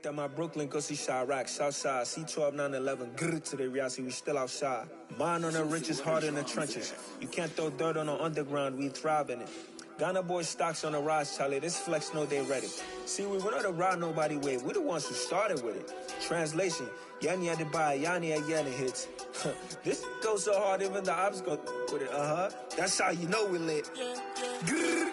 That my Brooklyn go see Chirac, Southside, C12, 911, grrr to the reality, we still outside. Mine on the richest, heart in the trenches. You can't throw dirt on the underground, we thrive in it. Ghana boys stocks on the rise, Charlie, this flex know they ready. See, we went on the ride nobody with, we the ones who started with it. Translation, Yanni had to buy, Yanni at Yanni hits. This goes so hard, even the ops go with it, That's how you know we lit. Grrr.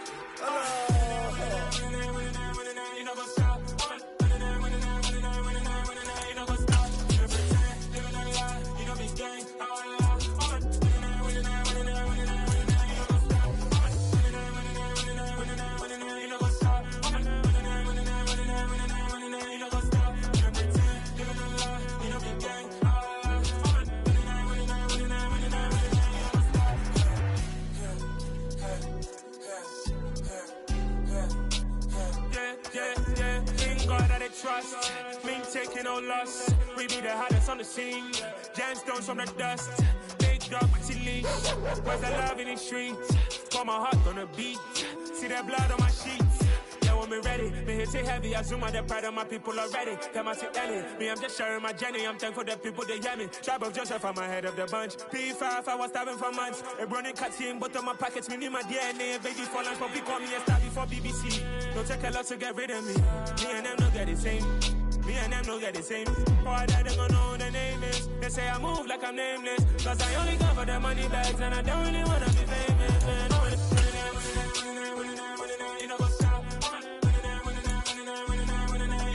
Trust, me taking no loss. We be the hottest on the scene. Gemstones from the dust. Big dog with your leash. Where's the love in the streets? Pour my heart on the beat. See that blood on my sheets. Yeah, when me ready, me hit it heavy. I zoom out the pride of my people already. Them I see Ellie. Me, I'm just sharing my journey. I'm thankful that people they hear me. Tribe of Joseph, I'm ahead of the bunch. P5, I was starving for months. A running cuts in, but on my pockets, me need my DNA. Baby for lunch, but we call me a star before BBC. Don't take a lot to get rid of me. Me and them no get the same. Me and them no get the same. Boy, that they gon' know who the name is. They say I move like I'm nameless. Cause I only come for the money bags and I don't really wanna be famous, man. You know what's up? You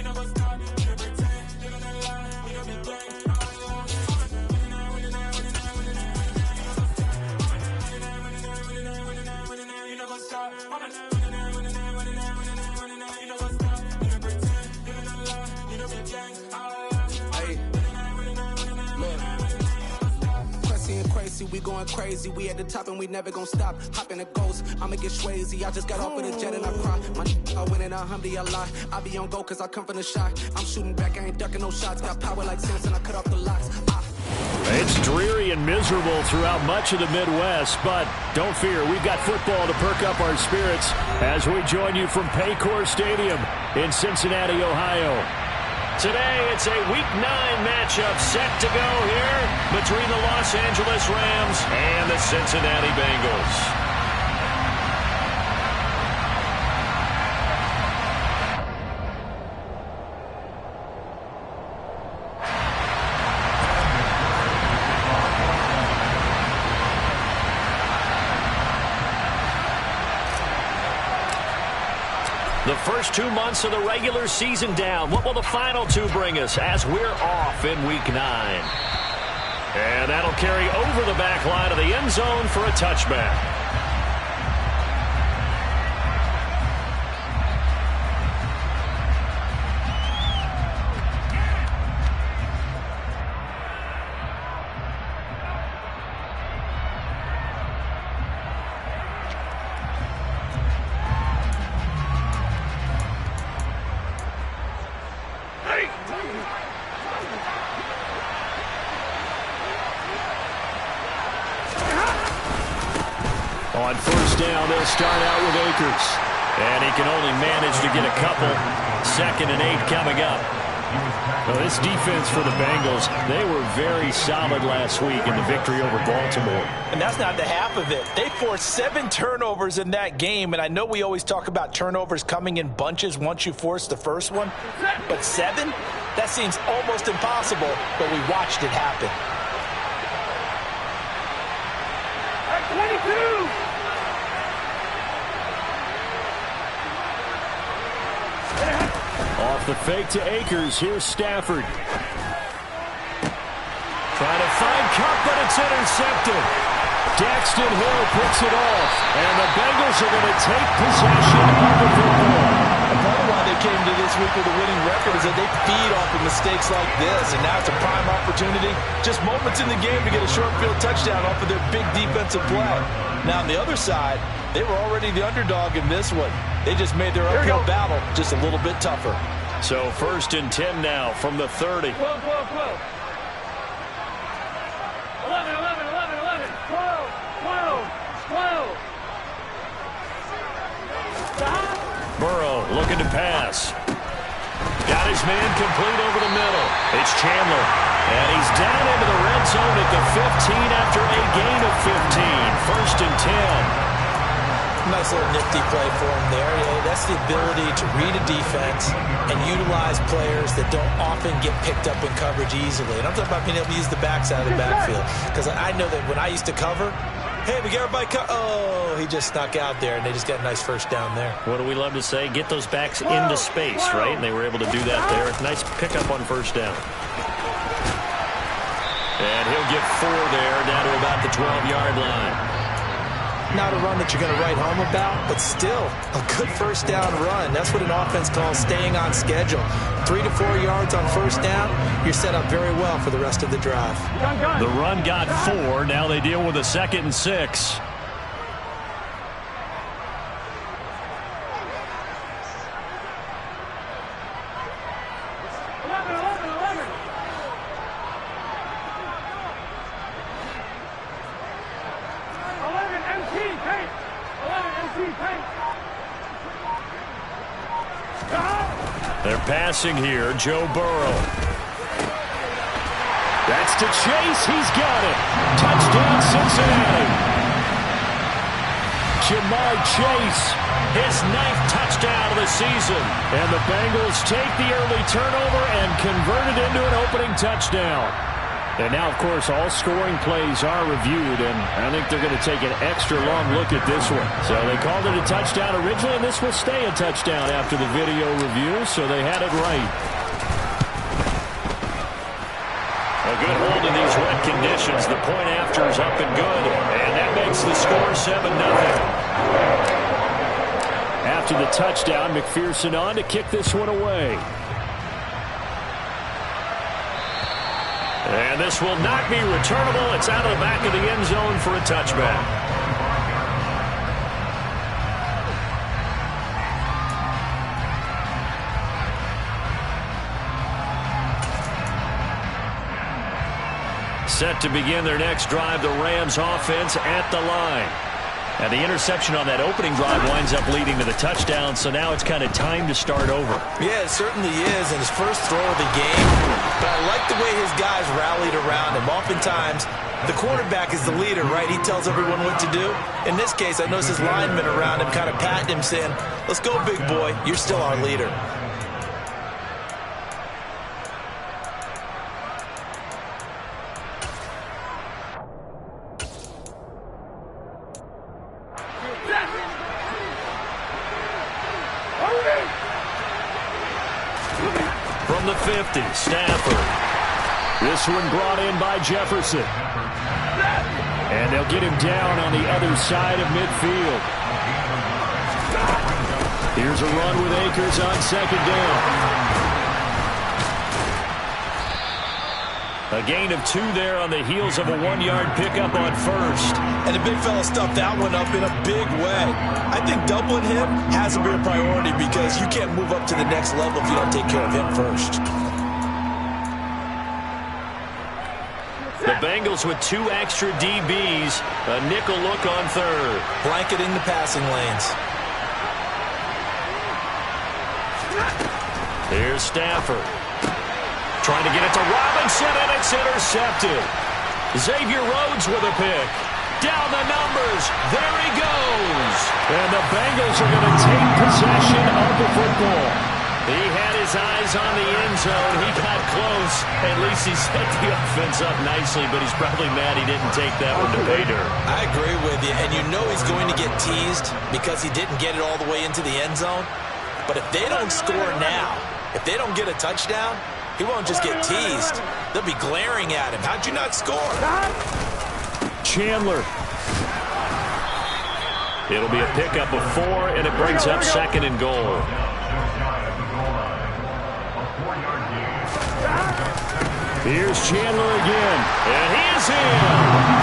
know what's up? You pretend, living a lie. You know be blind. You know what's up? Crazy, we going crazy. We at the top and we never gonna stop. Hop in a ghost, I'ma get swayzy. I just got off of the jet and I cry. My I win in a Humvee, I lie. I be on go cause I come from the shot. I'm shooting back, I ain't ducking no shots. Got power like Samson, I cut off the locks. It's dreary and miserable throughout much of the Midwest, but don't fear, we've got football to perk up our spirits as we join you from Paycor Stadium in Cincinnati, Ohio. Today, it's a Week 9 matchup set to go here between the Los Angeles Rams and the Cincinnati Bengals. The first 2 months of the regular season down. What will the final 2 bring us as we're off in Week 9? And that'll carry over the back line of the end zone for a touchback. On first down, they'll start out with Akers. And he can only manage to get a couple. 2nd and 8 coming up. Well, this defense for the Bengals, they were very solid last week in the victory over Baltimore. And that's not the half of it. They forced 7 turnovers in that game. And I know we always talk about turnovers coming in bunches once you force the first one. But 7? That seems almost impossible. But we watched it happen. 22! Off the fake to Akers. Here's Stafford. Trying to find Cup, but it's intercepted. Daxton Hill picks it off. And the Bengals are going to take possession of the football. And part of why they came to this week with a winning record is that they feed off of mistakes like this. And now it's a prime opportunity. Just moments in the game to get a short field touchdown off of their big defensive play. Now on the other side, they were already the underdog in this one. They just made their uphill battle just a little bit tougher. So 1st and 10 now from the 30. 12, 12, 12. 11, 11, 11, 11. 12, 12, 12. Burrow looking to pass. Got his man complete over the middle. It's Chandler. And he's down into the red zone at the 15 after a gain of 15. First and 10. Nice little nifty play for him there. Yeah, that's the ability to read a defense and utilize players that don't often get picked up in coverage easily. And I'm talking about being able to use the backs out of the backfield. Because I know that when I used to cover, hey, we got everybody oh, he just snuck out there, and they just got a nice first down there. What do we love to say? Get those backs into space, right? And they were able to do that there. Nice pickup on first down. And he'll get 4 there, down to about the 12-yard line. Not a run that you're going to write home about, but still a good first down run. That's what an offense calls staying on schedule. 3 to 4 yards on first down, you're set up very well for the rest of the drive. The run got 4. Now they deal with a 2nd and 6. They're passing here. Joe Burrow. That's to Chase. He's got it. Touchdown, Cincinnati. Jamar Chase, his 9th touchdown of the season. And the Bengals take the early turnover and convert it into an opening touchdown. And now, of course, all scoring plays are reviewed, and I think they're going to take an extra long look at this one. So they called it a touchdown originally, and this will stay a touchdown after the video review, so they had it right. A good hold in these wet conditions. The point after is up and good, and that makes the score 7-0. After the touchdown, McPherson on to kick this one away. And this will not be returnable. It's out of the back of the end zone for a touchback. Set to begin their next drive, the Rams offense at the line. And the interception on that opening drive winds up leading to the touchdown, so now it's kind of time to start over. Yeah, it certainly is, and his first throw of the game. But I like the way his guys rallied around him. Oftentimes, the quarterback is the leader, right? He tells everyone what to do. In this case, I noticed his linemen around him kind of patting him, saying, let's go, big boy. You're still our leader. From the 50, Stafford. This one brought in by Jefferson. And they'll get him down on the other side of midfield. Here's a run with Akers on second down. A gain of 2 there on the heels of a 1-yard pickup on first. And the big fella stuffed that one up in a big way. I think doubling him has to be a priority because you can't move up to the next level if you don't take care of him first. The Bengals with 2 extra DBs. A nickel look on third. Blanketing the passing lanes. Here's Stafford. Trying to get it to Robinson, and it's intercepted. Xavier Rhodes with a pick. Down the numbers. There he goes. And the Bengals are going to take possession of the football. He had his eyes on the end zone. He got close. At least he set the offense up nicely, but he's probably mad he didn't take that one to pay dirt. I agree with you, and you know he's going to get teased because he didn't get it all the way into the end zone. But if they don't score now, if they don't get a touchdown, he won't just get teased. They'll be glaring at him. How'd you not score? Chandler. It'll be a pickup of 4, and it brings up 2nd and goal. Here's Chandler again. And he is in.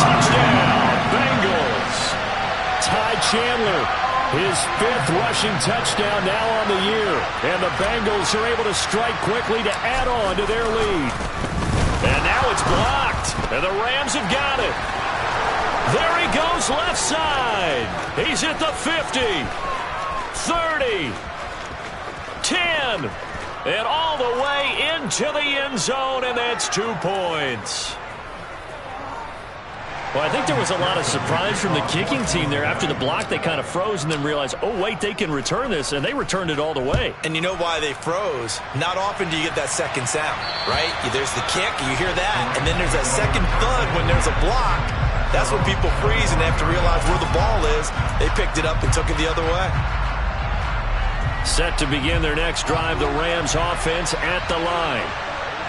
Touchdown, Bengals. Ty Chandler, his 5th rushing touchdown now on the year. And the Bengals are able to strike quickly to add on to their lead. And now it's blocked. And the Rams have got it. There he goes left side. He's at the 50. 30. 10. And all the way into the end zone, and that's 2 points. Well, I think there was a lot of surprise from the kicking team there. After the block, they kind of froze and then realized, oh, wait, they can return this, and they returned it all the way. And you know why they froze? Not often do you get that second sound, right? There's the kick, you hear that, and then there's that second thud when there's a block. That's when people freeze and they have to realize where the ball is. They picked it up and took it the other way. Set to begin their next drive, the Rams offense at the line.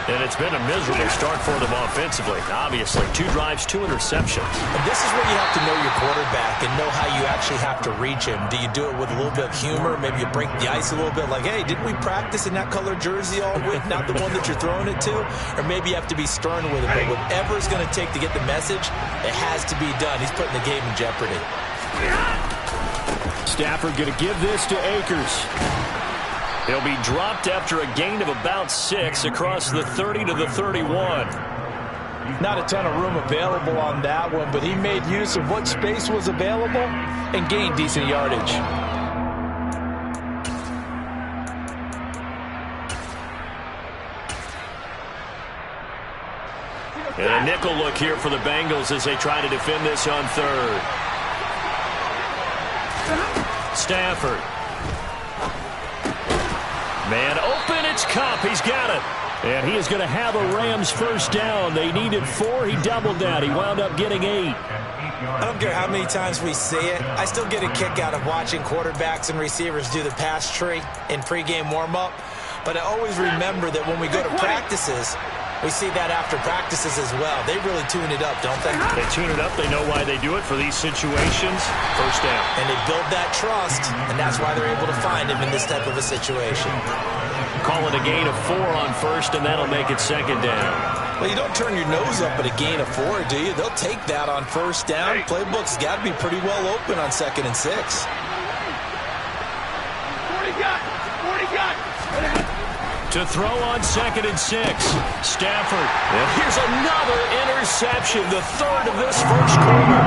And it's been a miserable start for them offensively. Obviously, 2 drives, 2 interceptions. And this is where you have to know your quarterback and know how you actually have to reach him. Do you do it with a little bit of humor? Maybe you break the ice a little bit like, hey, didn't we practice in that color jersey all week? Not the one that you're throwing it to? Or maybe you have to be stern with it. But whatever it's going to take to get the message, it has to be done. He's putting the game in jeopardy. Stafford going to give this to Akers. He'll be dropped after a gain of about 6 across the 30 to the 31. Not a ton of room available on that one, but he made use of what space was available and gained decent yardage. And a nickel look here for the Bengals as they try to defend this on 3rd. Stafford. Man open, it's Cup. He's got it. And he is going to have a Rams first down. They needed 4. He doubled that. He wound up getting 8. I don't care how many times we see it. I still get a kick out of watching quarterbacks and receivers do the pass tree in pregame warm-up. But I always remember that when we go to practices, we see that after practices as well. They really tune it up, don't they? They tune it up. They know why they do it for these situations. First down. And they build that trust, and that's why they're able to find him in this type of a situation. Call it a gain of 4 on 1st, and that'll make it 2nd down. Well, you don't turn your nose up at a gain of 4, do you? They'll take that on 1st down. Playbook's got to be pretty well open on 2nd and 6. 40 got. To throw on 2nd and 6. Stafford. And here's another interception, the 3rd of this first quarter.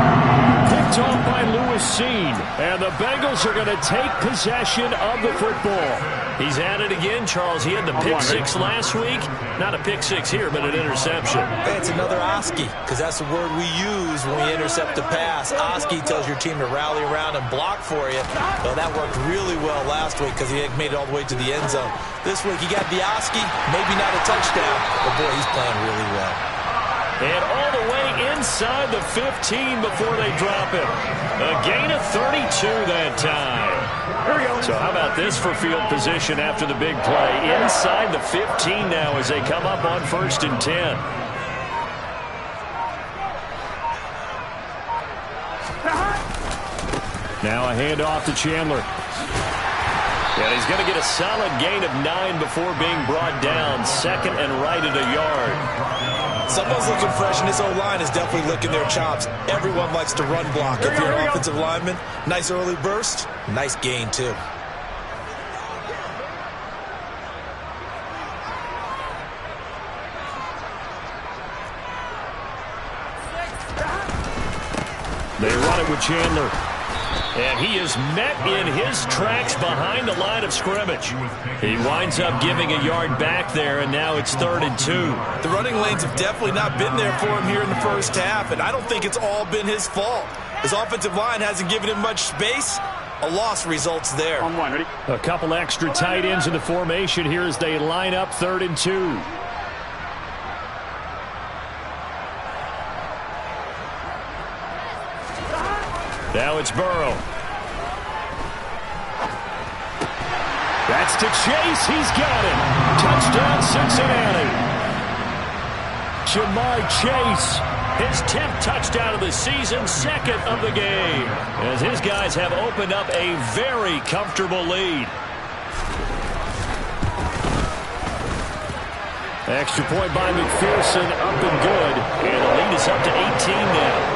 Picked off by Lewis Seen. And the Bengals are going to take possession of the football. He's at it again, Charles. He had the pick 6 last week. Not a pick 6 here, but an interception. Hey, it's another Oski, because that's the word we use when we intercept a pass. Oski tells your team to rally around and block for you. Well, that worked really well last week because he made it all the way to the end zone. This week he got the Oski, maybe not a touchdown, but boy, he's playing really well. And all the way inside the 15 before they drop him. A gain of 32 that time. So how about this for field position after the big play? Inside the 15 now as they come up on 1st and 10. Now a handoff to Chandler. And he's going to get a solid gain of 9 before being brought down. 2nd and right at a yard. Someone's looking fresh, and this O-line is definitely licking their chops. Everyone likes to run block. If you're an offensive lineman, nice early burst, nice gain too. They run it with Chandler. And he is met in his tracks behind the line of scrimmage. He winds up giving a yard back there, and now it's 3rd and 2. The running lanes have definitely not been there for him here in the first half, and I don't think it's all been his fault. His offensive line hasn't given him much space. A loss results there. A couple extra tight ends in the formation here as they line up 3rd and 2. Now it's Burrow. That's to Chase. He's got it. Touchdown, Cincinnati. Jamar Chase, his 10th touchdown of the season, 2nd of the game, as his guys have opened up a very comfortable lead. Extra point by McPherson, up and good, and the lead is up to 18 now.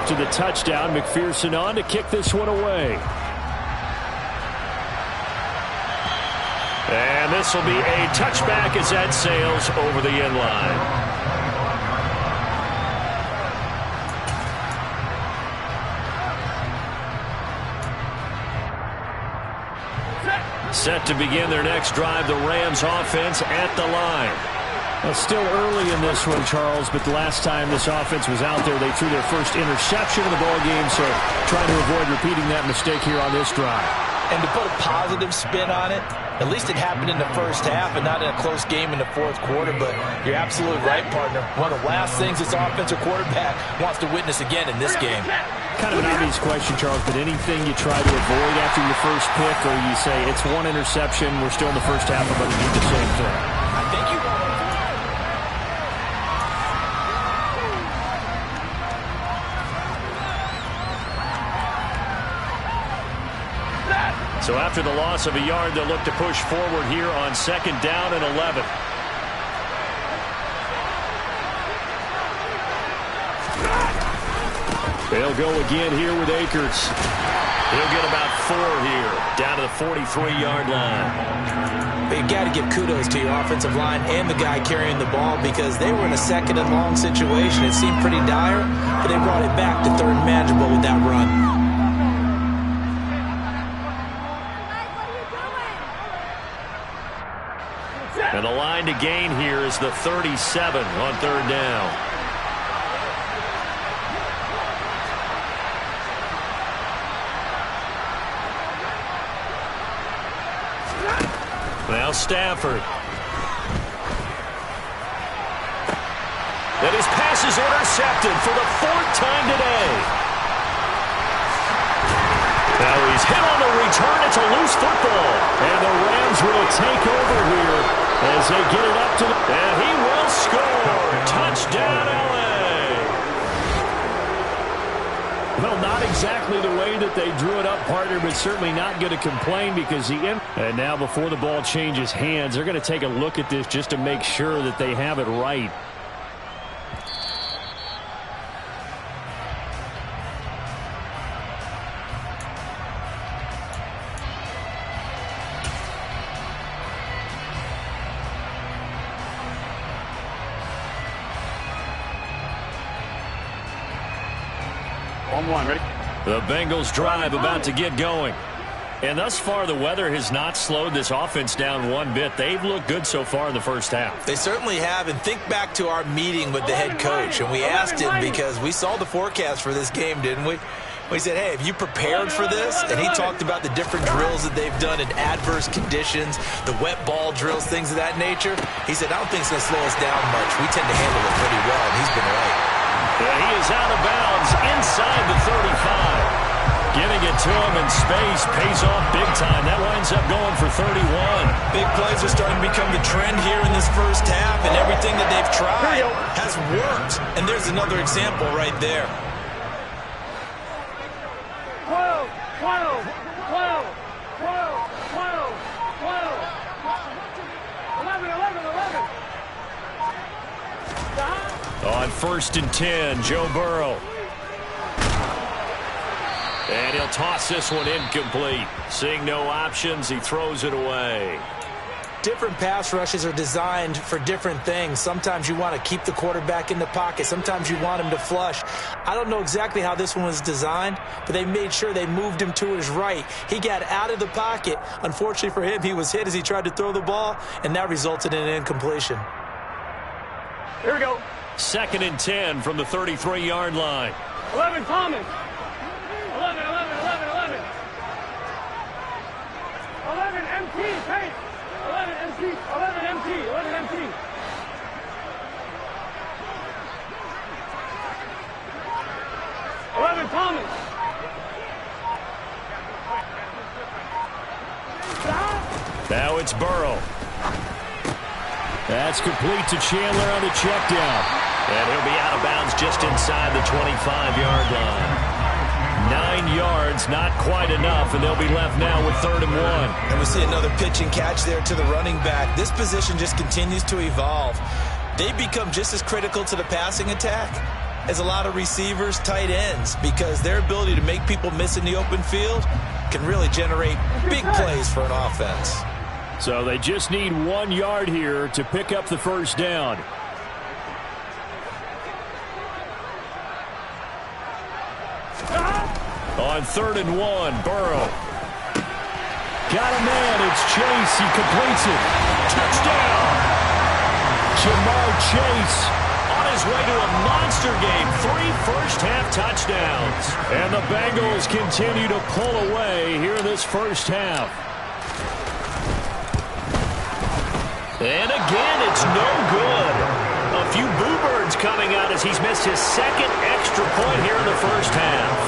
After the touchdown, McPherson on to kick this one away. And this will be a touchback as that sails over the end line. Set to begin their next drive, the Rams offense at the line. Well, still early in this one, Charles, but the last time this offense was out there, they threw their first interception of the ball game, so trying to avoid repeating that mistake here on this drive. And to put a positive spin on it, at least it happened in the first half and not in a close game in the fourth quarter, but you're absolutely right, partner. One of the last things this offensive quarterback wants to witness again in this game. Kind of an obvious question, Charles, but anything you try to avoid after your first pick, or you say it's one interception, we're still in the first half, I'm going to do the same thing? I think you want to. So after the loss of a yard, they'll look to push forward here on 2nd down and 11. They'll go again here with Akers. He'll get about 4 here, down to the 43-yard line. But you got to give kudos to your offensive line and the guy carrying the ball, because they were in a 2nd and long situation. It seemed pretty dire, but they brought it back to 3rd and manageable with that run. And the line to gain here is the 37 on 3rd down. Now Stafford. And his pass is intercepted for the 4th time today. Now he's hit on the return. It's a loose football. And the Rams will take over here as they get it up to the... And he will score. Touchdown, L.A. Well, not exactly the way that they drew it up, partner, but certainly not going to complain because he... And now before the ball changes hands, they're going to take a look at this just to make sure that they have it right. Ready? The Bengals drive about to get going. And thus far, the weather has not slowed this offense down one bit. They've looked good so far in the first half. They certainly have. And think back to our meeting with the head coach. And we asked him, because we saw the forecast for this game, didn't we? We said, hey, have you prepared for this? And he talked about the different drills that they've done in adverse conditions, the wet ball drills, things of that nature. He said, I don't think it's going to slow us down much. We tend to handle it pretty well, and he's been right. Yeah, he is out of bounds inside the 35. Giving it to him in space pays off big time. That winds up going for 31. Big plays are starting to become the trend here in this first half, and everything that they've tried has worked. And there's another example right there. 12, 12, 12, 12, 12, 12, 11, 11, 11. On 1st and 10, Joe Burrow. And he'll toss this one incomplete. Seeing no options, he throws it away. Different pass rushes are designed for different things. Sometimes you want to keep the quarterback in the pocket. Sometimes you want him to flush. I don't know exactly how this one was designed, but they made sure they moved him to his right. He got out of the pocket. Unfortunately for him, he was hit as he tried to throw the ball, and that resulted in an incompletion. Here we go. 2nd and 10 from the 33-yard line. 11, Thomas. 11, 11, 11, 11. 11, MT, pace. 11, MT, 11, MT, 11, MT. 11, Thomas. Now it's Burrow. That's complete to Chandler on the check down. And he'll be out of bounds just inside the 25-yard line. 9 yards, not quite enough, and they'll be left now with 3rd and 1. And we see another pitch and catch there to the running back. This position just continues to evolve. They become just as critical to the passing attack as a lot of receivers, tight ends, because their ability to make people miss in the open field can really generate big plays for an offense. So they just need 1 yard here to pick up the 1st down. On 3rd and 1, Burrow. Got a man. It's Chase. He completes it. Touchdown. Jamar Chase on his way to a monster game. 3 first-half touchdowns. And the Bengals continue to pull away here in this first half. And again, it's no good. A few boo birds coming out as he's missed his second extra point here in the first half.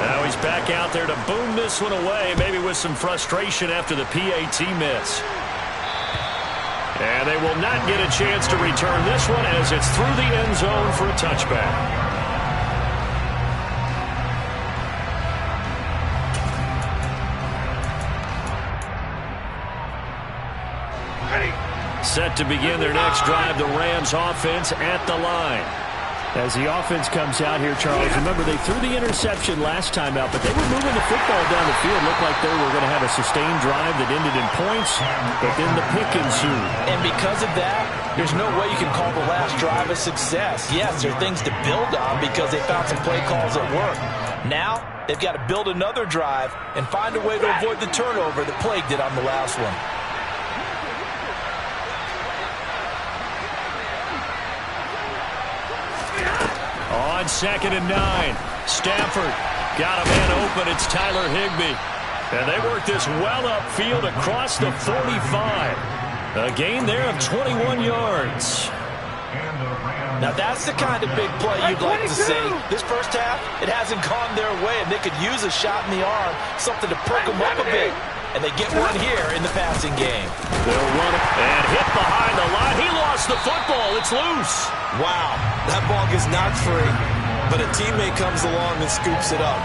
Now he's back out there to boom this one away, maybe with some frustration after the PAT miss. And they will not get a chance to return this one as it's through the end zone for a touchback. Set to begin their next drive, the Rams offense at the line. As the offense comes out here, Charles, remember they threw the interception last time out, but they were moving the football down the field. Looked like they were going to have a sustained drive that ended in points, but then the pick ensued. And because of that, there's no way you can call the last drive a success. Yes, there are things to build on because they found some play calls that work. Now, they've got to build another drive and find a way to avoid the turnover that plagued it on the last one. On 2nd and 9, Stafford got a man open. It's Tyler Higbee. And they work this well upfield across the 45. A gain there of 21 yards. Now that's the kind of big play you'd like to see. This first half, it hasn't gone their way, and they could use a shot in the arm, something to perk them up a bit. And they get one here in the passing game. They'll run it and hit behind the line. He lost the football. It's loose. Wow, that ball gets knocked free, but a teammate comes along and scoops it up.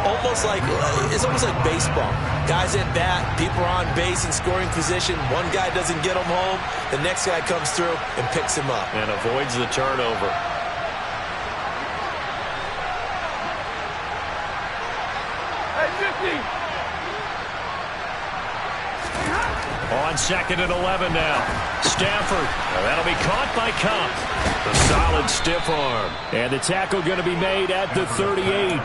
It's almost like baseball. Guys at bat, people are on base in scoring position. One guy doesn't get him home. The next guy comes through and picks him up. And avoids the turnover. Hey, 50. On 2nd and 11 now. Stafford. That'll be caught by Cup. A solid stiff arm. And the tackle going to be made at the 38.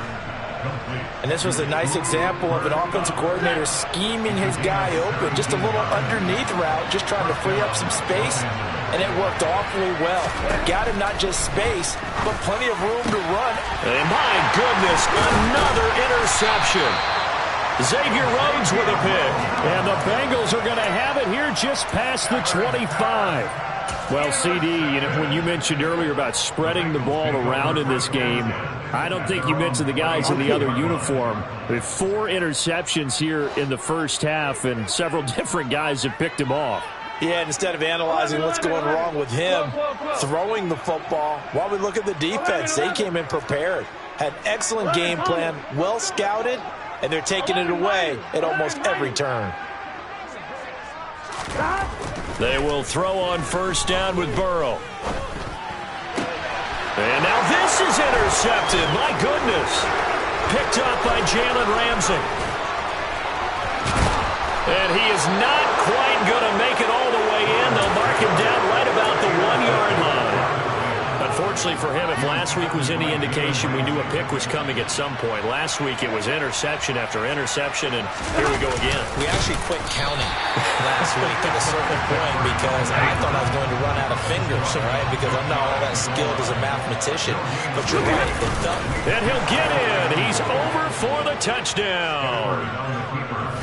And this was a nice example of an offensive coordinator scheming his guy open. Just a little underneath route, just trying to free up some space. And it worked awfully well. Got him not just space, but plenty of room to run. And my goodness, another interception. Xavier Rhodes with a pick. And the Bengals are going to have it here just past the 25. Well, CD, when you mentioned earlier about spreading the ball around in this game, I don't think you mentioned the guys in the other uniform. With 4 interceptions here in the first half, and several different guys have picked him off. Yeah, instead of analyzing what's going wrong with him, throwing the football, while we look at the defense, they came in prepared. Had excellent game plan, well scouted, and they're taking it away at almost every turn. They will throw on first down with Burrow. And now this is intercepted. My goodness. Picked up by Jalen Ramsey. And he is not quite going to make it all the way in. They'll mark him down right about the 1-yard line. Unfortunately for him, if last week was any indication, we knew a pick was coming at some point. Last week it was interception after interception, and here we go again. We actually quit counting last week at a certain point because I thought I was going to run out of fingers, right? Because I'm not all that skilled as a mathematician. But you're right, it felt. And he'll get in. He's over for the touchdown.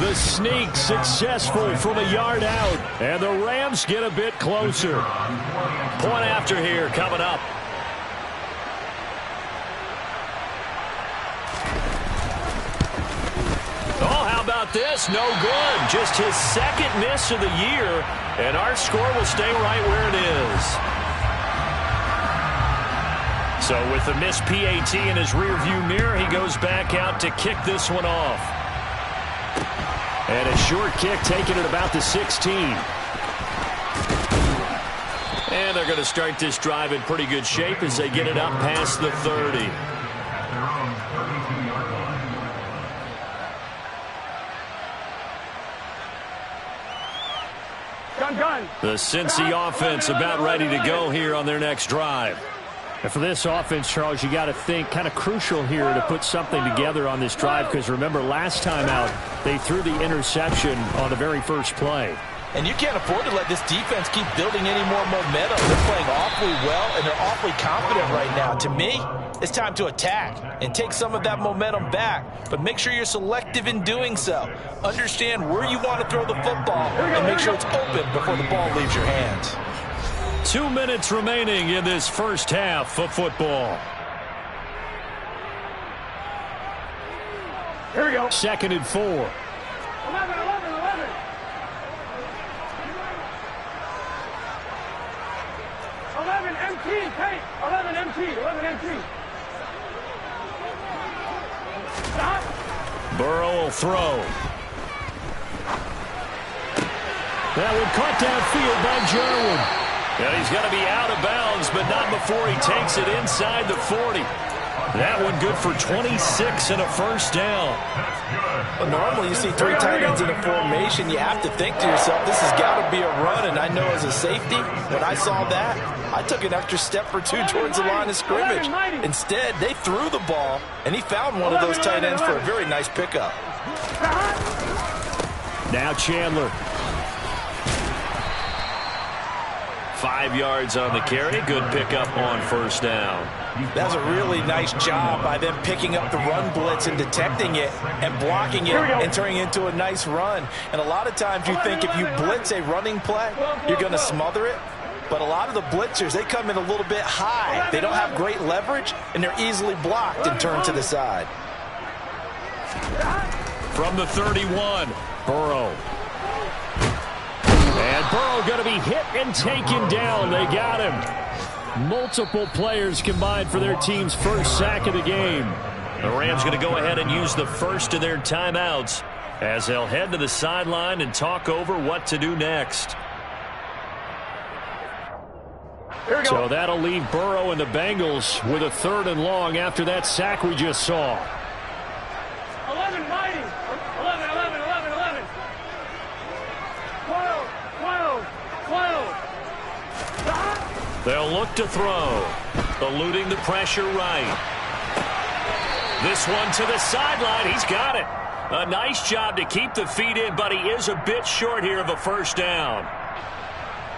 The sneak successful from a yard out, and the Rams get a bit closer. Point after here coming up. Oh, how about this? No good. Just his second miss of the year, and our score will stay right where it is. So with the missed PAT in his rearview mirror, he goes back out to kick this one off. And a short kick taken at about the 16. And they're going to start this drive in pretty good shape as they get it up past the 30. Gun. The Cincy offense about ready to go here on their next drive. And for this offense, Charles, you got to think kind of crucial here to put something together on this drive, because remember last time out they threw the interception on the very first play. And you can't afford to let this defense keep building any more momentum. They're playing awfully well, and they're awfully confident right now. To me, it's time to attack and take some of that momentum back. But make sure you're selective in doing so. Understand where you want to throw the football and make sure it's open before the ball leaves your hands. 2 minutes remaining in this first half of football. Here we go. 2nd and 4. 11. 11 MT, Kate. 11 MT, 11 MT. Stop. Burrow will throw. That one caught downfield by Jarwin. And he's going to be out of bounds, but not before he takes it inside the 40. That one good for 26 and a first down. Well, normally you see 3 tight ends in a formation. You have to think to yourself, this has got to be a run. And I know as a safety, when I saw that, I took an extra step or two towards the line of scrimmage. Instead, they threw the ball, and he found one of those tight ends for a very nice pickup. Now Chandler. 5 yards on the carry. Good pickup on first down. That's a really nice job by them picking up the run blitz and detecting it and blocking it and turning it into a nice run. And a lot of times you think if you blitz a running play, you're going to smother it. But a lot of the blitzers, they come in a little bit high. They don't have great leverage, and they're easily blocked and turned to the side. From the 31, Burrow. And Burrow going to be hit and taken down. They got him. Multiple players combined for their team's first sack of the game. The Rams going to go ahead and use the first of their timeouts as they'll head to the sideline and talk over what to do next. So that'll leave Burrow and the Bengals with a 3rd and long after that sack we just saw. 11 mighty. 11, 11, 11, 11. 12, 12, 12. They'll look to throw. Eluding the pressure right. This one to the sideline. He's got it. A nice job to keep the feet in, but he is a bit short here of a first down.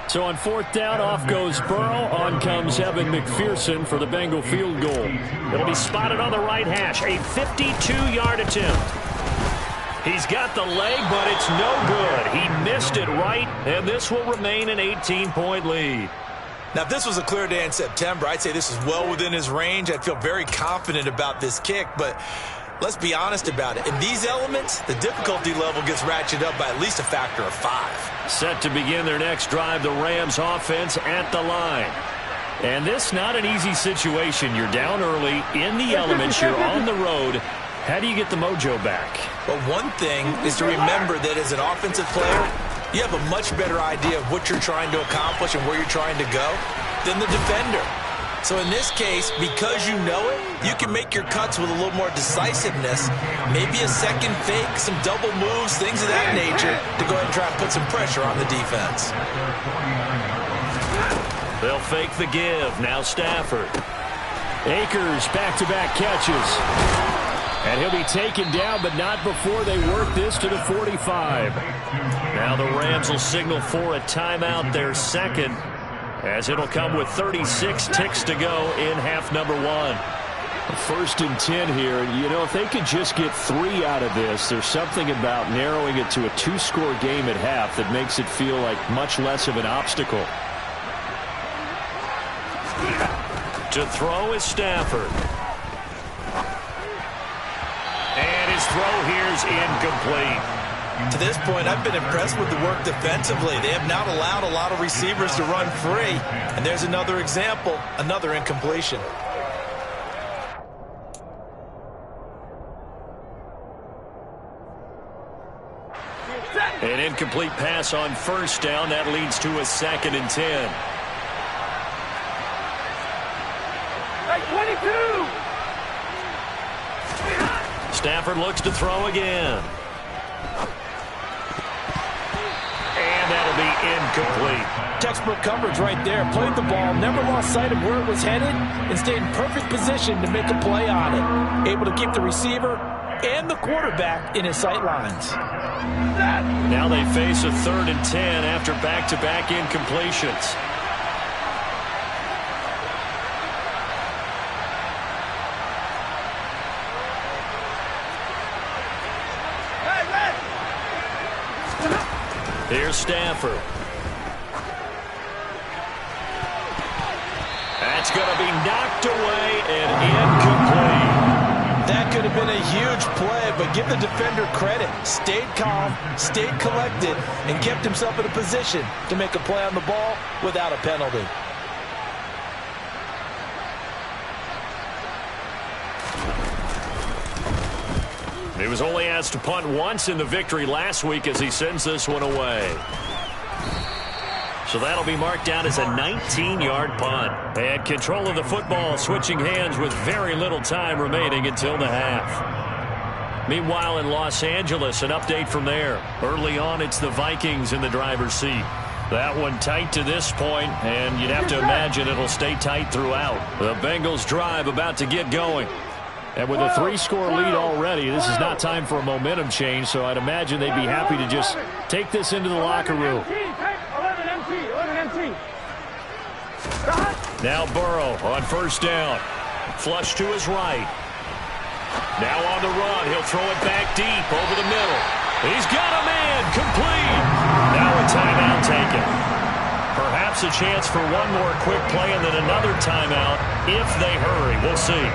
So on 4th down, off goes Burrow. On comes Evan McPherson for the Bengal field goal. It'll be spotted on the right hash. A 52-yard attempt. He's got the leg, but it's no good. He missed it right, and this will remain an 18-point lead. Now, if this was a clear day in September, I'd say this is well within his range. I'd feel very confident about this kick, but let's be honest about it. In these elements, the difficulty level gets ratcheted up by at least a factor of 5. Set to begin their next drive, the Rams offense at the line. And this not an easy situation. You're down early, in the elements, you're on the road. How do you get the mojo back? Well, one thing is to remember that as an offensive player, you have a much better idea of what you're trying to accomplish and where you're trying to go than the defender. So in this case, because you know it, you can make your cuts with a little more decisiveness, maybe a second fake, some double moves, things of that nature, to go ahead and try and put some pressure on the defense. They'll fake the give. Now Stafford. Akers back-to-back catches. And he'll be taken down, but not before they work this to the 45. Now the Rams will signal for a timeout, their second, as it'll come with 36 ticks to go in half number 1. 1st and 10 here. You know, if they could just get 3 out of this, there's something about narrowing it to a 2-score game at half that makes it feel like much less of an obstacle. To throw is Stafford. And his throw here's incomplete. To this point, I've been impressed with the work defensively. They have not allowed a lot of receivers to run free. And there's another example, another incompletion. An incomplete pass on 1st down. That leads to a 2nd and 10. Hey, 22! Stafford looks to throw again. And that'll be incomplete. Textbook coverage right there. Played the ball, never lost sight of where it was headed, and stayed in perfect position to make a play on it. Able to keep the receiver and the quarterback in his sight lines. Now they face a 3rd and 10 after back-to-back incompletions. Here's Stafford. That's going to be knocked away and incomplete. That could have been a huge play, but give the defender credit. Stayed calm, stayed collected, and kept himself in a position to make a play on the ball without a penalty. He was only asked to punt once in the victory last week as he sends this one away. So that'll be marked down as a 19-yard punt. And control of the football switching hands with very little time remaining until the half. Meanwhile, in Los Angeles, an update from there. Early on, it's the Vikings in the driver's seat. That one tight to this point, and you'd have to imagine it'll stay tight throughout. The Bengals drive about to get going. And with a 3-score lead already, this is not time for a momentum change, so I'd imagine they'd be happy to just take this into the locker room. Now Burrow on 1st down. Flush to his right. Now on the run. He'll throw it back deep over the middle. He's got a man. Complete. Now a timeout taken. Perhaps a chance for one more quick play and then another timeout if they hurry. We'll see.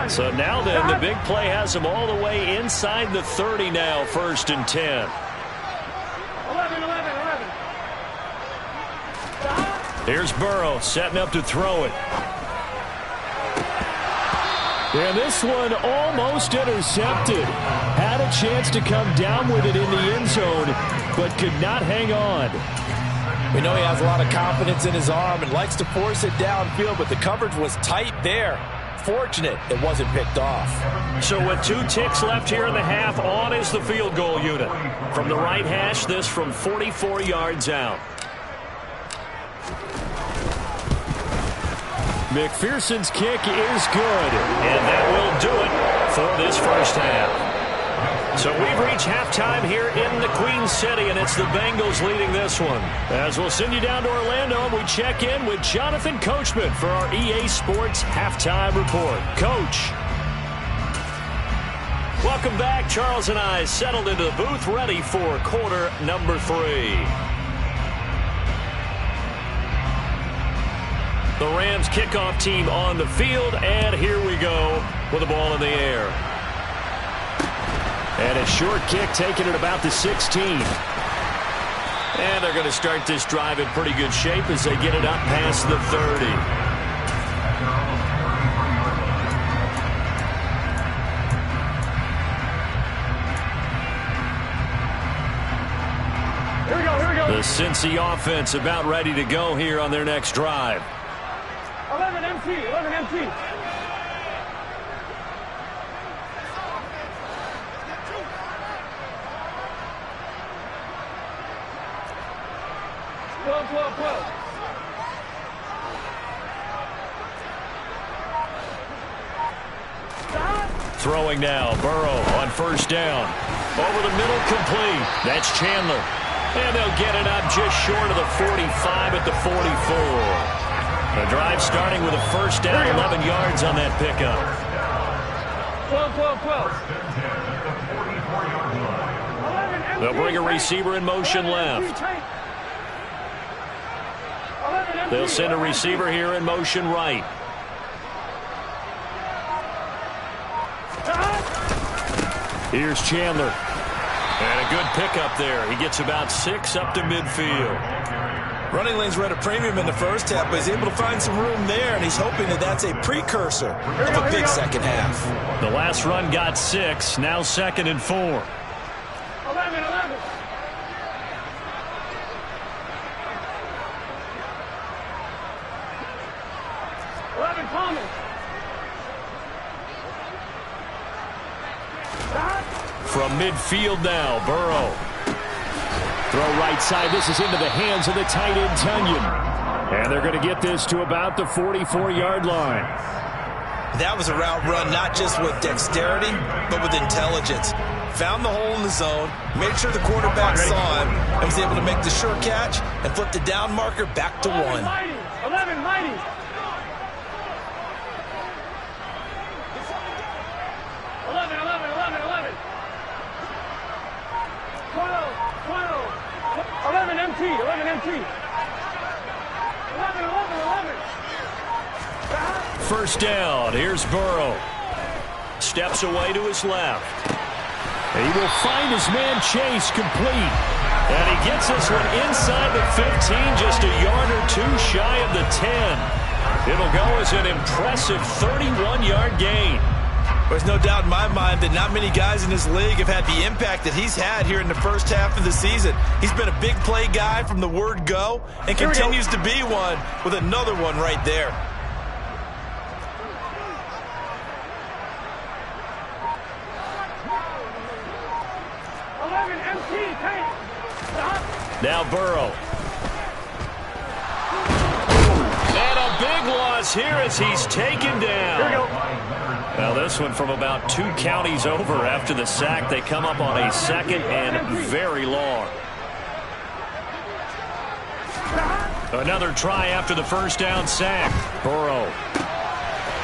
So now then, the big play has them all the way inside the 30 now, 1st and 10. 11. Here's Burrow setting up to throw it. And this one almost intercepted. Had a chance to come down with it in the end zone, but could not hang on. We know he has a lot of confidence in his arm and likes to force it downfield, but the coverage was tight there. Fortunate it wasn't picked off. So with 2 ticks left here in the half, on is the field goal unit. From the right hash, this from 44 yards out. McPherson's kick is good. And that will do it for this first half. So we've reached halftime here in the Queen City, and it's the Bengals leading this one. As we'll send you down to Orlando, and we check in with Jonathan Coachman for our EA Sports Halftime Report. Coach. Welcome back. Charles and I settled into the booth, ready for quarter number 3. The Rams kickoff team on the field, and here we go with the ball in the air. And a short kick taken at about the 16. And they're going to start this drive in pretty good shape as they get it up past the 30. Here we go. The Cincy offense about ready to go here on their next drive. 11 MT. Throwing now, Burrow on 1st down. Over the middle, complete. That's Chandler. And they'll get it up just short of the 45 at the 44. The drive starting with a 1st down, 11 yards on that pickup. 12. They'll bring a receiver in motion left. They'll send a receiver here in motion right. Here's Chandler. And a good pickup there. He gets about 6 up to midfield. Running lanes were at a premium in the first half, but he's able to find some room there, and he's hoping that that's a precursor of a big second half. The last run got 6. Now 2nd and 4. 11. 11 Thomas. From midfield now, Burrow. Throw right side. This is into the hands of the tight end, Tunyon. And they're going to get this to about the 44-yard line. That was a route run not just with dexterity, but with intelligence. Found the hole in the zone, made sure the quarterback saw him, and was able to make the sure catch and flip the down marker back to 1. 11, mighty. 11 MT. 11. First down. Here's Burrow. Steps away to his left. He will find his man Chase complete. And he gets this one inside the 15, just a yard or two shy of the 10. It'll go as an impressive 31-yard gain. There's no doubt in my mind that not many guys in this league have had the impact that he's had here in the first half of the season. He's been a big play guy from the word go and continues to be one with another one right there. Now Burrow. And a big loss here as he's taken down. Now this one from about 2 counties over after the sack. They come up on a second and very long. Another try after the first down sack. Burrow.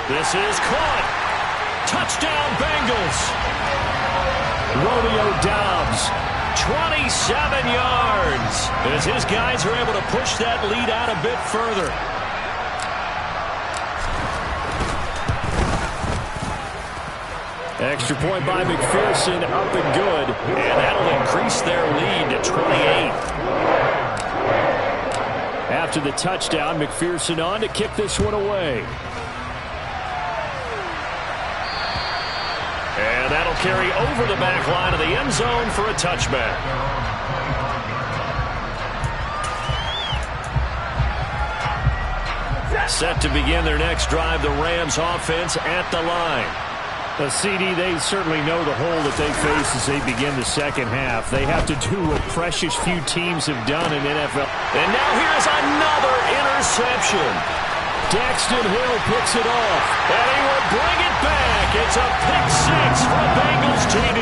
This is caught. Touchdown Bengals. Romeo Doubs. 27 yards as his guys are able to push that lead out a bit further. Extra point by McPherson, up and good, and that'll increase their lead to 28. After the touchdown, McPherson on to kick this one away. And that'll carry over the back line of the end zone for a touchback. Set to begin their next drive, the Rams offense at the line. The CD, they certainly know the hole that they face as they begin the second half. They have to do what precious few teams have done in NFL. And now here's another interception. Daxton Hill picks it off, and he will bring it back. It's a pick six for the Bengals TD.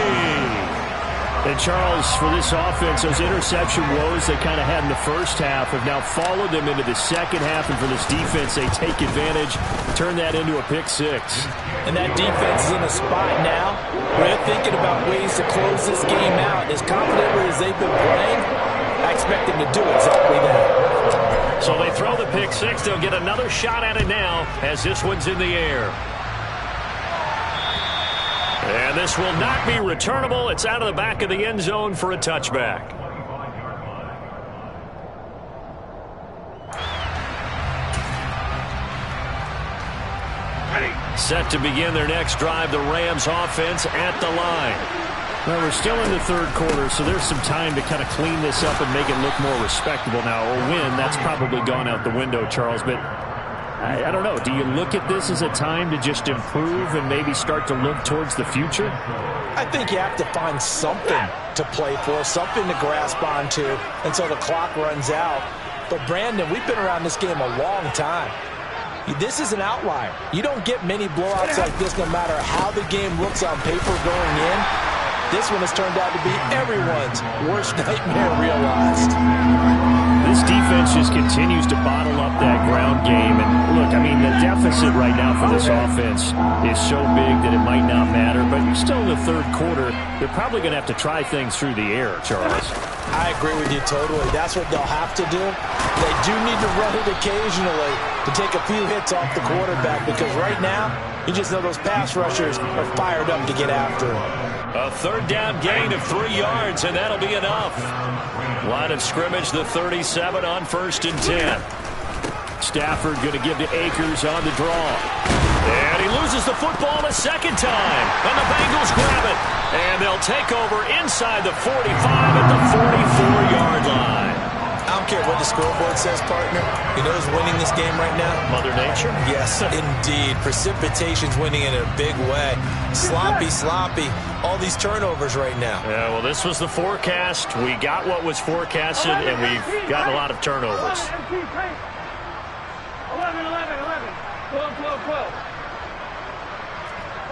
And Charles, for this offense, those interception woes they kind of had in the first half have now followed them into the second half, and for this defense, they take advantage, turn that into a pick six. And that defense is in a spot now where they're thinking about ways to close this game out. As confidently as they've been playing, I expect them to do exactly that. So they throw the pick six. They'll get another shot at it now as this one's in the air. And this will not be returnable. It's out of the back of the end zone for a touchback. Set to begin their next drive, the Rams offense at the line. Well, we're still in the third quarter, so there's some time to kind of clean this up and make it look more respectable now. A win, that's probably gone out the window, Charles, but I don't know. Do you look at this as a time to just improve and maybe start to look towards the future? I think you have to find something to play for, something to grasp onto until the clock runs out. But, Brandon, we've been around this game a long time. This is an outlier. You don't get many blowouts like this no matter how the game looks on paper going in. This one has turned out to be everyone's worst nightmare realized. This defense just continues to bottle up that ground game. And look, I mean, the deficit right now for this offense is so big that it might not matter. But you're still in the third quarter. They're probably going to have to try things through the air, Charles. I agree with you totally. That's what they'll have to do. They do need to run it occasionally to take a few hits off the quarterback, because right now, you just know those pass rushers are fired up to get after him. A third down gain of 3 yards, and that'll be enough. Line of scrimmage, the 37 on 1st and 10. Stafford going to give to Akers on the draw. And he loses the football a second time. And the Bengals grab it. And they'll take over inside the 45 at the 44-yard line. I'm don't care what the scoreboard says, partner. You know who's winning this game right now? Mother Nature? Yes, indeed. Precipitation's winning in a big way. Sloppy. All these turnovers right now. Yeah, well, this was the forecast. We got what was forecasted, and we've gotten a lot of turnovers. 11, 12,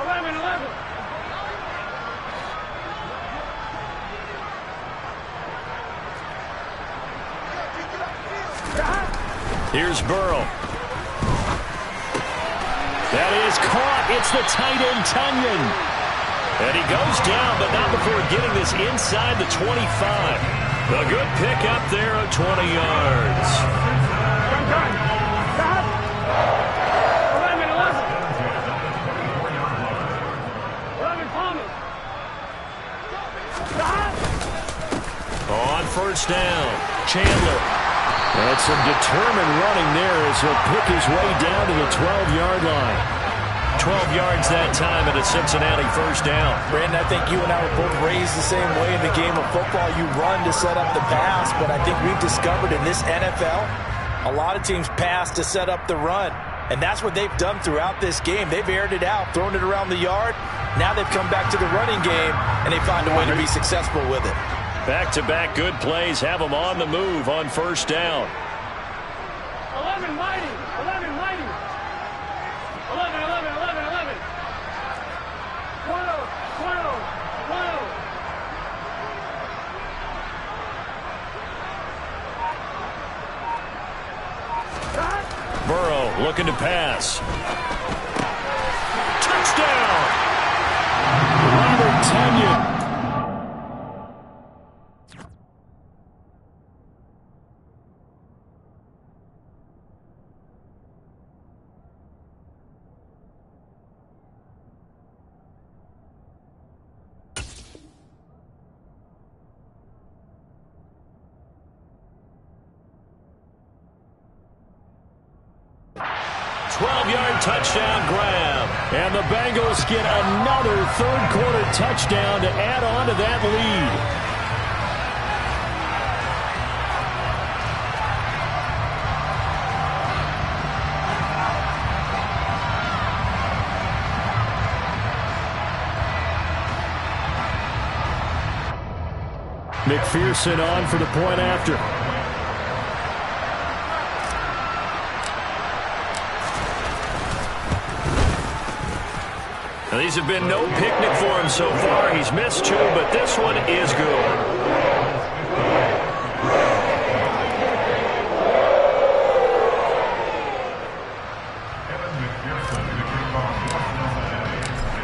11. Here's Burrow. That is caught. It's the tight end, Tunyon. And he goes down, but not before getting this inside the 25. A good pick up there of 20 yards. 11, On first down, Chandler. And some determined running there as he'll pick his way down to the 12-yard line. 12 yards that time at a Cincinnati first down. Brandon, I think you and I were both raised the same way in the game of football. You run to set up the pass, but I think we've discovered in this NFL, a lot of teams pass to set up the run. And that's what they've done throughout this game. They've aired it out, thrown it around the yard. Now they've come back to the running game, and they find a way to be successful with it. Back-to-back good plays have them on the move on first down. 11 mighty. 11. 12. Burrow looking to pass. Touchdown! Robert Tunyon. Touchdown grab. And the Bengals get another third-quarter touchdown to add on to that lead. McPherson on for the point after. Now, these have been no picnic for him so far. He's missed two, but this one is good.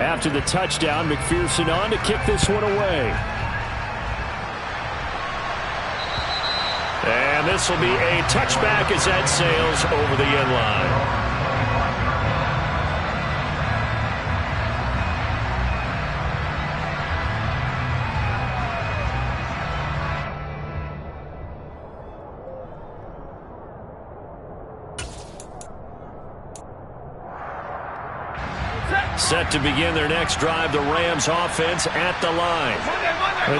After the touchdown, McPherson on to kick this one away. And this will be a touchback as that sails over the end line. Set to begin their next drive, the Rams offense at the line.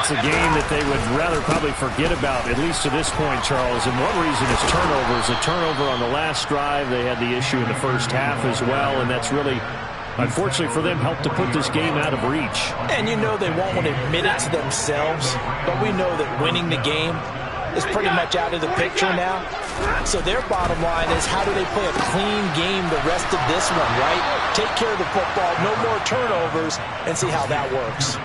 It's a game that they would rather probably forget about, at least to this point, Charles. And one reason is turnovers. A turnover on the last drive. They had the issue in the first half as well, and that's really, unfortunately for them, helped to put this game out of reach. And you know they won't want to admit it to themselves, but we know that winning the game is pretty much out of the picture now. So their bottom line is, how do they play a clean game the rest of this one, right? Take care of the football, no more turnovers, and see how that works.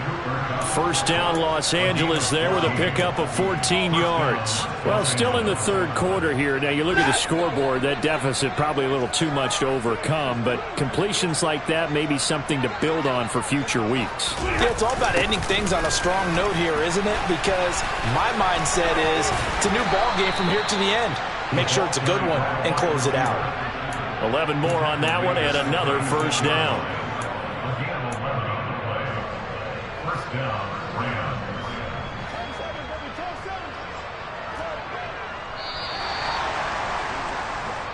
First down, Los Angeles there with a pickup of 14 yards. Well, still in the third quarter here. Now, you look at the scoreboard, that deficit probably a little too much to overcome, but completions like that may be something to build on for future weeks. Yeah, it's all about ending things on a strong note here, isn't it? Because my mindset is it's a new ball game from here to the end. Make sure it's a good one and close it out. 11 more on that one and another first down.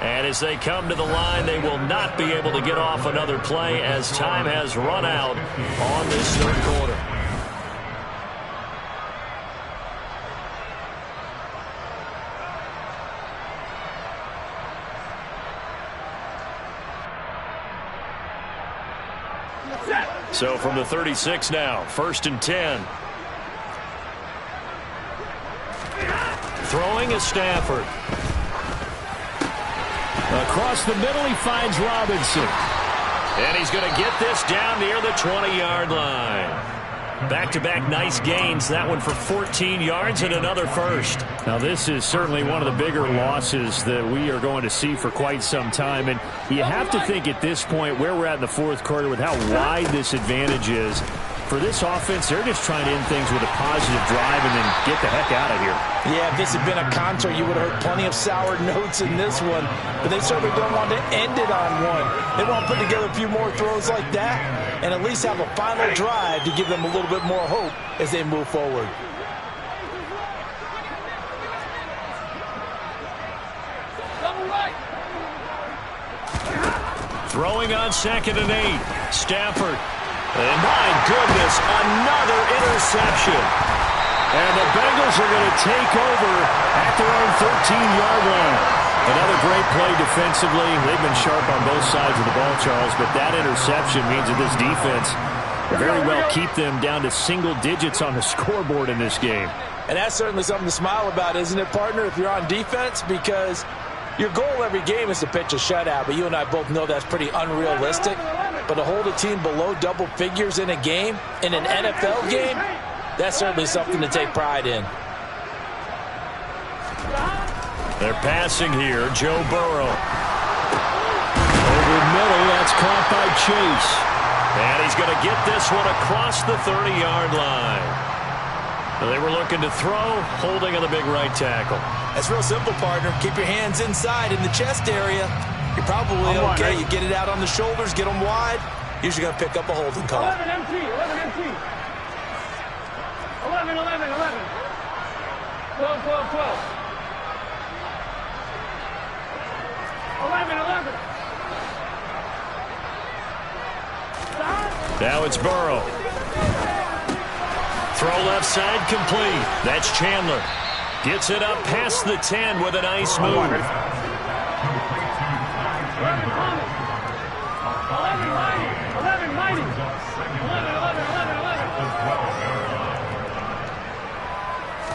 And as they come to the line, they will not be able to get off another play as time has run out on this third quarter. So from the 36 now, 1st and 10. Throwing is Stafford. Across the middle, he finds Robinson. And he's going to get this down near the 20-yard line. Back-to-back nice gains. That one for 14 yards and another first. Now, this is certainly one of the bigger losses that we are going to see for quite some time. And you have to think at this point where we're at in the fourth quarter with how wide this advantage is. For this offense, they're just trying to end things with a positive drive and then get the heck out of here. Yeah, if this had been a concert, you would have heard plenty of sour notes in this one. But they certainly don't want to end it on one. They want to put together a few more throws like that and at least have a final drive to give them a little bit more hope as they move forward. Throwing on 2nd and 8. Stafford. And my goodness, another interception. And the Bengals are going to take over at their own 13-yard line. Another great play defensively. They've been sharp on both sides of the ball, Charles, but that interception means that this defense very well keep them down to single digits on the scoreboard in this game. And that's certainly something to smile about, isn't it, partner, if you're on defense? Because your goal every game is to pitch a shutout, but you and I both know that's pretty unrealistic. But to hold a team below double figures in a game, in an NFL game, that's certainly something to take pride in. They're passing here. Joe Burrow. Over middle, that's caught by Chase. And he's going to get this one across the 30-yard line. They were looking to throw, holding on the big right tackle. That's real simple, partner. Keep your hands inside in the chest area. You're probably okay. You get it out on the shoulders, get them wide. Usually going to pick up a holding call. 11 MT, 11 MT. 11, 11, 11. 12, 12, 12. 11, 11. Now it's Burrow. Throw left side complete. That's Chandler. Gets it up past the 10 with a nice move. 11 mighty. 11 mighty. 11, 11, 11,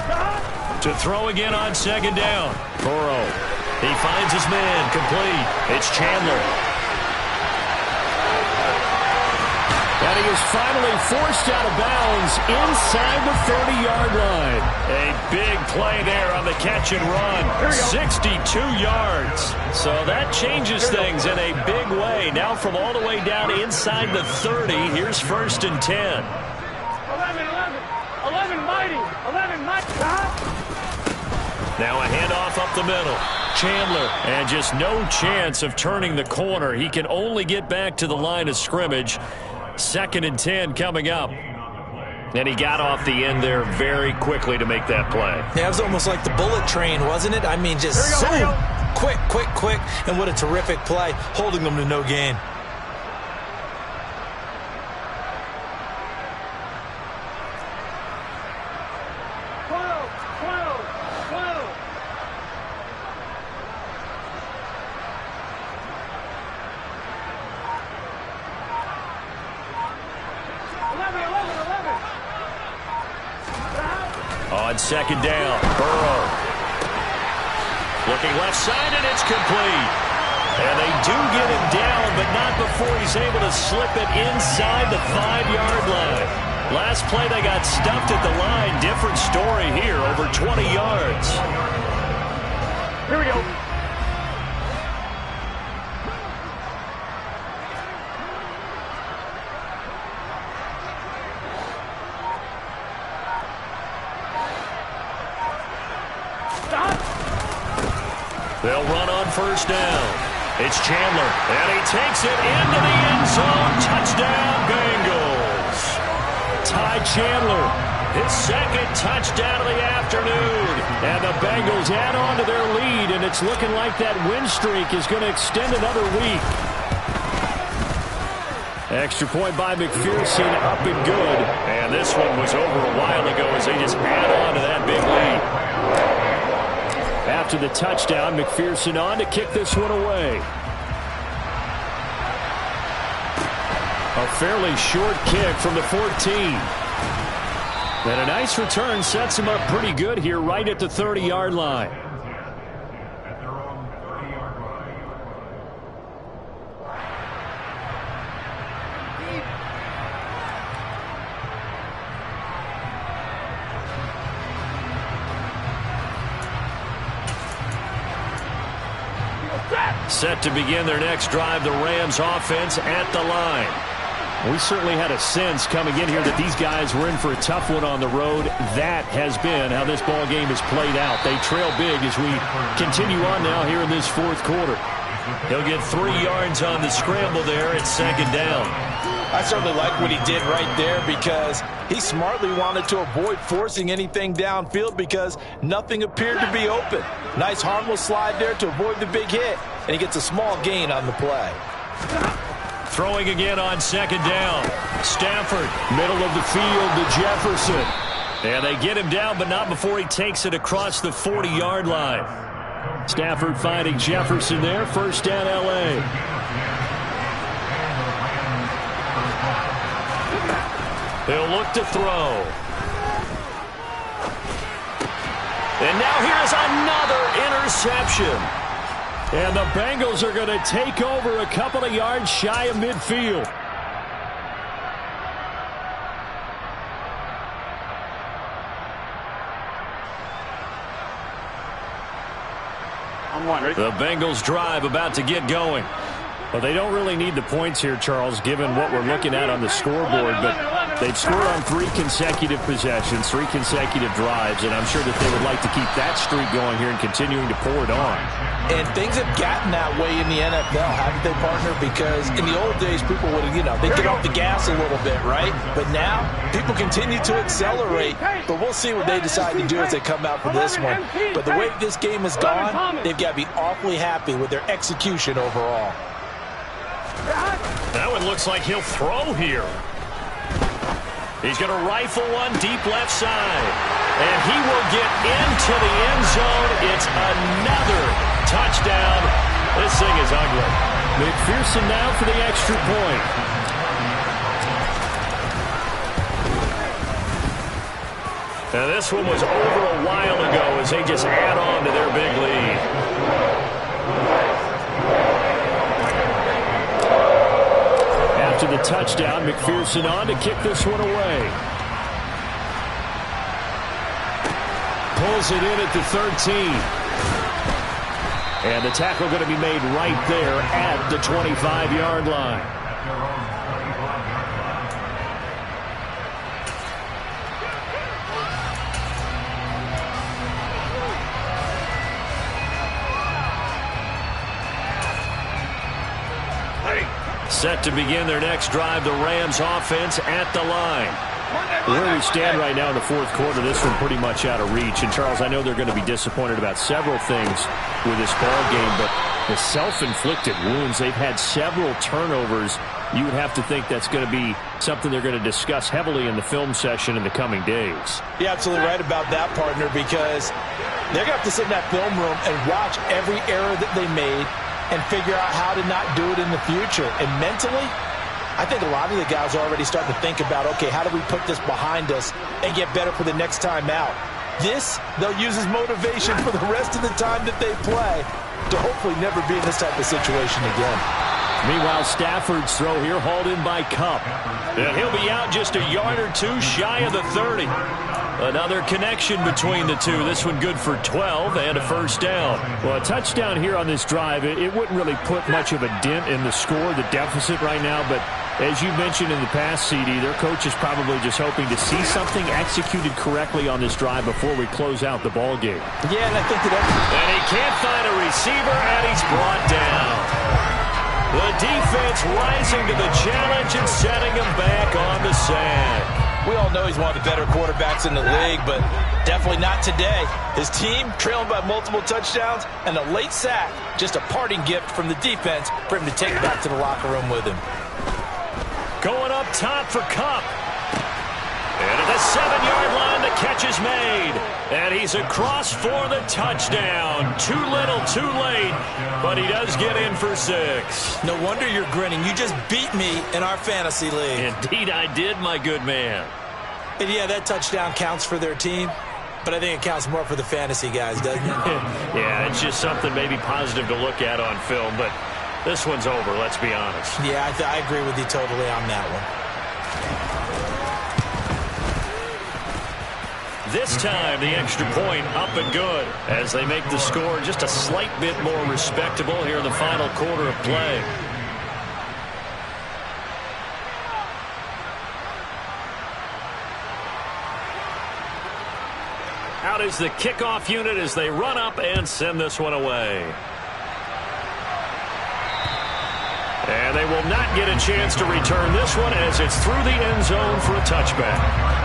11. To throw again on 2nd down. Burrow. He finds his man. Complete. It's Chandler. And he is finally forced out of bounds inside the 30-yard line. A big play there on the catch and run. 62 yards. So that changes things in a big way. Now from all the way down inside the 30, here's 1st and 10. 11, 11. 11 mighty. 11 mighty. Now a handoff up the middle. Chandler, and just no chance of turning the corner. He can only get back to the line of scrimmage. 2nd and 10 coming up. And he got off the end there very quickly to make that play. Yeah, it was almost like the bullet train, wasn't it? I mean, just so quick, quick, quick. And what a terrific play, holding them to no gain. On 2nd down, Burrow. Looking left side, and it's complete. And they do get him down, but not before he's able to slip it inside the 5-yard line. Last play, they got stuffed at the line. Different story here, over 20 yards. Here we go. They'll run on 1st down. It's Chandler, and he takes it into the end zone. Touchdown, Bengals. Ty Chandler, his 2nd touchdown of the afternoon. And the Bengals add on to their lead, and it's looking like that win streak is going to extend another week. Extra point by McPherson, up and good. And this one was over a while ago as they just add on to that big lead. After the touchdown, McPherson on to kick this one away. A fairly short kick from the 14. And a nice return sets him up pretty good here right at the 30-yard line. Set to begin their next drive, the Rams offense at the line. We certainly had a sense coming in here that these guys were in for a tough one on the road. That has been how this ball game has played out. They trail big as we continue on now here in this fourth quarter. He'll get 3 yards on the scramble there at second down. I certainly like what he did right there because he smartly wanted to avoid forcing anything downfield because nothing appeared to be open. Nice harmless slide there to avoid the big hit, and he gets a small gain on the play. Throwing again on second down. Stafford, middle of the field to Jefferson. And they get him down, but not before he takes it across the 40-yard line. Stafford finding Jefferson there. First down, L.A. He'll look to throw. And now here's another interception. And the Bengals are going to take over a couple of yards shy of midfield. The Bengals drive about to get going. Well, they don't really need the points here, Charles, given what we're looking at on the scoreboard. But they've scored on 3 consecutive possessions, 3 consecutive drives, and I'm sure that they would like to keep that streak going here and continuing to pour it on. And things have gotten that way in the NFL, haven't they, partner? Because in the old days, people would have, they'd get off the gas a little bit, right? But now, people continue to accelerate. But we'll see what they decide to do as they come out for this one. But the way this game has gone, they've got to be awfully happy with their execution overall. That one looks like he'll throw here. He's going to rifle one deep left side. And he will get into the end zone. It's another touchdown. This thing is ugly. McPherson now for the extra point. Now this one was over a while ago as they just add on to their big lead. After the touchdown, McPherson on to kick this one away. Pulls it in at the 13. And the tackle going to be made right there at the 25-yard line. Set to begin their next drive, the Rams offense at the line. Where we stand right now in the fourth quarter, this one pretty much out of reach. And, Charles, I know they're going to be disappointed about several things with this ball game, but the self-inflicted wounds, they've had several turnovers. You would have to think that's going to be something they're going to discuss heavily in the film session in the coming days. You're absolutely right about that, partner, because they're going to have to sit in that film room and watch every error that they made and figure out how to not do it in the future. And mentally, I think a lot of the guys are already starting to think about, okay, how do we put this behind us and get better for the next time out? This, they'll use as motivation for the rest of the time that they play to hopefully never be in this type of situation again. Meanwhile, Stafford's throw here hauled in by Kupp. And he'll be out just a yard or two shy of the 30. Another connection between the two. This one good for 12 and a first down. Well, a touchdown here on this drive, it wouldn't really put much of a dent in the score, the deficit right now. But as you mentioned in the past, CD, their coach is probably just hoping to see something executed correctly on this drive before we close out the ball game. Yeah, and I think that... And he can't find a receiver, and he's brought down. The defense rising to the challenge and setting him back on the sack. We all know he's one of the better quarterbacks in the league, but definitely not today. His team trailing by multiple touchdowns and a late sack. Just a parting gift from the defense for him to take back to the locker room with him. Going up top for Kupp. And at the 7-yard line, the catch is made. And he's across for the touchdown. Too little, too late, but he does get in for 6. No wonder you're grinning. You just beat me in our fantasy league. Indeed I did, my good man. And yeah, that touchdown counts for their team, but I think it counts more for the fantasy guys, doesn't it? Yeah, it's just something maybe positive to look at on film, but this one's over, let's be honest. Yeah, I agree with you totally on that one. This time, the extra point up and good as they make the score just a slight bit more respectable here in the final quarter of play. Out is the kickoff unit as they run up and send this one away. And they will not get a chance to return this one as it's through the end zone for a touchback.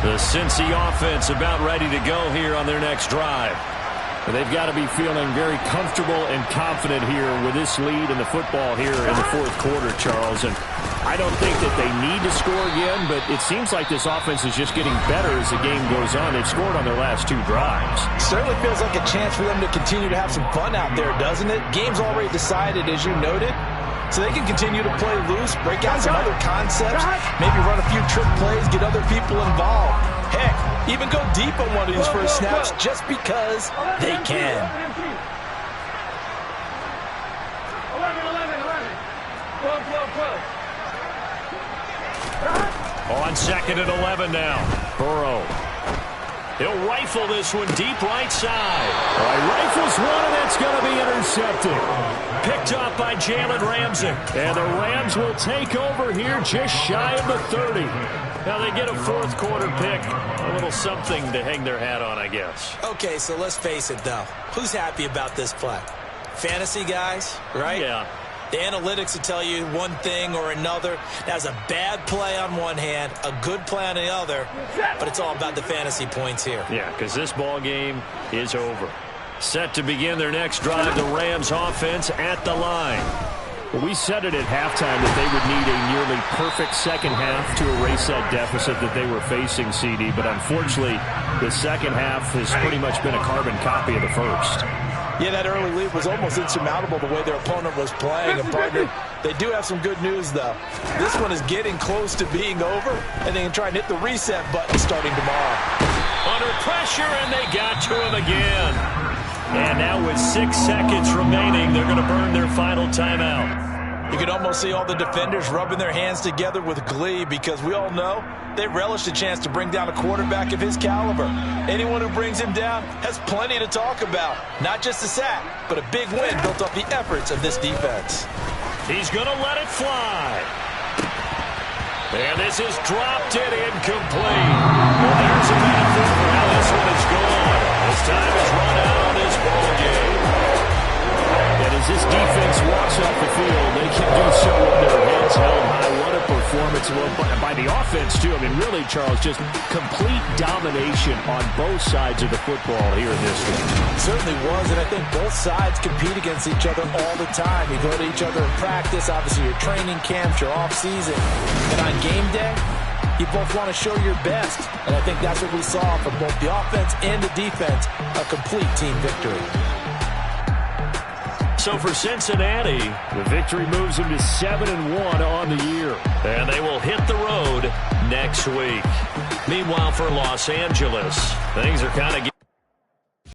The Cincy offense about ready to go here on their next drive. They've got to be feeling very comfortable and confident here with this lead in the football here in the fourth quarter, Charles. And I don't think that they need to score again, but it seems like this offense is just getting better as the game goes on. They've scored on their last 2 drives. Certainly feels like a chance for them to continue to have some fun out there, doesn't it? Game's already decided, as you noted. So they can continue to play loose, break out some other concepts, maybe run a few trick plays, get other people involved. Heck, even go deep on one of these first snaps just because they can. 12. On 2nd and 11 now. Burrow. He'll rifle this one deep right side. Rifles one, and that's going to be intercepted. Picked up by Jalen Ramsey. And the Rams will take over here just shy of the 30. Now they get a fourth quarter pick. A little something to hang their hat on, I guess. Okay, so let's face it, though. Who's happy about this play? Fantasy guys, right? Yeah. The analytics will tell you one thing or another. That's a bad play on one hand, a good play on the other, but it's all about the fantasy points here. Yeah, because this ball game is over. Set to begin their next drive, the Rams offense at the line. Well, we said it at halftime that they would need a nearly perfect second half to erase that deficit that they were facing, CD, but unfortunately, the second half has pretty much been a carbon copy of the first. Yeah, that early lead was almost insurmountable the way their opponent was playing. And partner, they do have some good news, though. This one is getting close to being over, and they can try and hit the reset button starting tomorrow. Under pressure, and they got to him again. And now with 6 seconds remaining, they're going to burn their final timeout. You can almost see all the defenders rubbing their hands together with glee because we all know they relish the chance to bring down a quarterback of his caliber. Anyone who brings him down has plenty to talk about. Not just a sack, but a big win built off the efforts of this defense. He's going to let it fly. And this is dropped and incomplete. Well, there's a benefit for how this one is going. This time is run out on this ball game. And as this defense walks off the field, they can do so with their heads held high. What a performance by the offense, too. I mean, really, Charles, just complete domination on both sides of the football here in this one. It certainly was, and I think both sides compete against each other all the time. You go to each other in practice, obviously your training camps, your off-season. And on game day, you both want to show your best. And I think that's what we saw from both the offense and the defense, a complete team victory. So for Cincinnati, the victory moves them to 7-1 on the year. And they will hit the road next week. Meanwhile, for Los Angeles, things are kind of